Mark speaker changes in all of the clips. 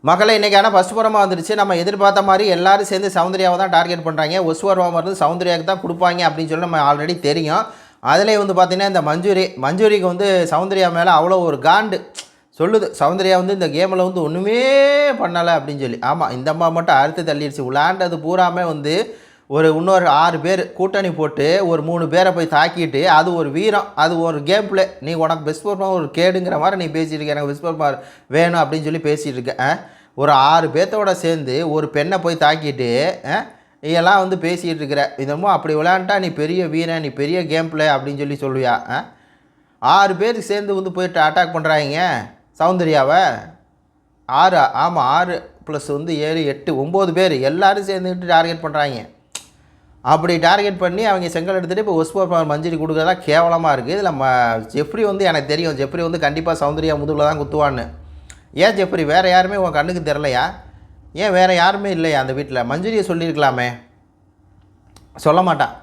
Speaker 1: மக்களை இன்றைக்கி ஆனால் ஃபஸ்ட் புறமாக வந்துருச்சு. நம்ம எதிர்பார்த்த மாதிரி எல்லோரும் சேர்ந்து சௌந்தர்யாவை தான் டார்கெட் பண்ணுறாங்க. ஒஸ்வர்வாம இருந்து சௌந்தர்யாவுக்கு தான் கொடுப்பாங்க அப்படின்னு சொல்லி நம்ம ஆல்ரெடி தெரியும். அதிலே வந்து பார்த்திங்கன்னா இந்த மஞ்சூரிக்கு வந்து சௌந்தர்யா மேலே அவ்வளோ ஒரு காண்டு சொல்லுது. சௌந்தர்யா வந்து இந்த கேமில் வந்து ஒன்றுமே பண்ணலை அப்படின்னு சொல்லி. ஆமாம், இந்த அம்மா மட்டும் அறுத்து தள்ளிடுச்சு. விளாண்டது பூராமே வந்து இன்னொரு 6 பேர் கூட்டணி போட்டு ஒரு 3 பேரை போய் தாக்கிட்டு அது ஒரு வீரம், அது ஒரு கேம் பிளே. நீ உனக்கு பெஸ்ட் பர்ஃபார்மர் ஒரு கேடுங்கிற மாதிரி நீ பேசிகிட்டு இருக்க. எனக்கு பெஸ்ட் பர்ஃபார்மர் வேணும் அப்படின்னு சொல்லி பேசிகிட்டு இருக்கேன். ஒரு 6 பேர்த்தோட சேர்ந்து ஒரு பெண்ணை போய் தாக்கிட்டு இதெல்லாம் வந்து பேசிகிட்டு இருக்கிற. இதமோ அப்படி விளையாண்டா நீ பெரிய வீரன், நீ பெரிய கேம் பிளே அப்படின்னு சொல்லி சொல்லுவியா? 6 பேருக்கு சேர்ந்து வந்து போயிட்டு அட்டாக் பண்ணுறாங்க சௌந்தர்யாவை. 6 ஆமாம் 6 + வந்து 7 8 9 பேர் எல்லோரும் சேர்ந்துக்கிட்டு டார்கெட் பண்ணுறாங்க. அப்படி டார்கெட் பண்ணி அவங்க செங்கல் எடுத்துகிட்டு இப்போ ஒஸ்பர் மஞ்சரி கொடுக்குறதா கேவலமாக இருக்குது. இதில் ஜெஃப்ரி வந்து எனக்கு தெரியும், ஜெஃப்ரி வந்து கண்டிப்பாக சௌந்தர்யா முதுகில் தான் குத்துவான்னு. ஏன் ஜெஃப்ரி வேறு யாருமே உன் கண்ணுக்கு தெரிலையா? ஏன் வேறு யாருமே இல்லையா அந்த வீட்டில்? மஞ்சரியை சொல்லியிருக்கலாமே. சொல்ல மாட்டான்.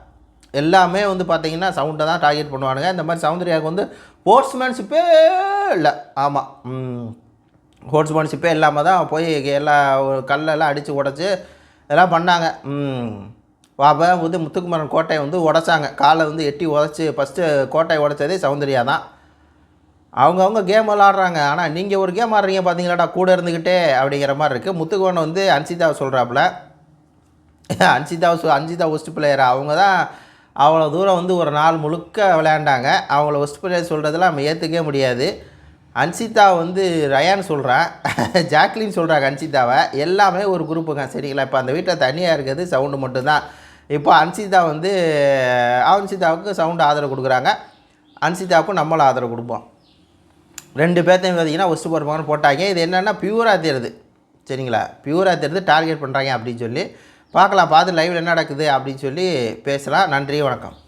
Speaker 1: எல்லாமே வந்து பார்த்திங்கன்னா சவுண்டை தான் டார்கெட் பண்ணுவானுங்க. இந்த மாதிரி சௌந்தர்யாவுக்கு வந்து ஸ்போர்ட்ஸ்மேன்ஷிப்பே இல்லை. ஆமாம், ஸ்போர்ட்ஸ்மேன்ஷிப்பே இல்லாமல் தான் போய் எல்லா கல்லெல்லாம் அடித்து உடச்சி இதெல்லாம் பண்ணாங்க. அப்போ வந்து முத்துக்குமரன் கோட்டையை வந்து உடச்சாங்க. காலை வந்து எட்டி உடச்சி ஃபஸ்ட்டு கோட்டையை உடச்சதே சௌந்தர்யா தான். அவங்கவுங்க கேம் விளாட்றாங்க. ஆனால் நீங்கள் ஒரு கேம் ஆடுறீங்க பார்த்தீங்களாடா கூட இருந்துக்கிட்டே அப்படிங்கிற மாதிரி இருக்குது. முத்துக்குமரன் வந்து அன்சிதாவை சொல்கிறாப்புல. Anshitha worst player. அவங்க தான் அவ்வளோ தூரம் வந்து ஒரு நாள் முழுக்க விளையாண்டாங்க. அவங்கள ஒஸ்ட் பிளேயர் சொல்கிறதெல்லாம் நம்ம ஏற்றுக்கவே முடியாது. அன்சிதா வந்து ரயான் சொல்கிறான், ஜாக்லின் சொல்கிறாங்க அன்சிதாவை. எல்லாமே ஒரு குரூப்புங்க, சரிங்களா? இப்போ அந்த வீட்டில் தனியாக இருக்கிறது சவுண்டு மட்டும்தான். இப்போ அன்சிதாவுக்கு சவுண்டு ஆதரவு கொடுக்குறாங்க, அன்சிதாவுக்கும் நம்மளும் ஆதரவு கொடுப்போம். 2 பேர்த்தையும் பார்த்தீங்கன்னா ஒஸ்ட் போகிறப்பாங்கன்னு போட்டாங்க. இது என்னென்னா பியூராக தெரியுது, சரிங்களா? பியூராக தெரியுது, டார்கெட் பண்ணுறாங்க அப்படின்னு சொல்லி பார்க்கலாம். பார்த்து லைவில் என்ன நடக்குது அப்படின்னு சொல்லி பேசலாம். நன்றி, வணக்கம்.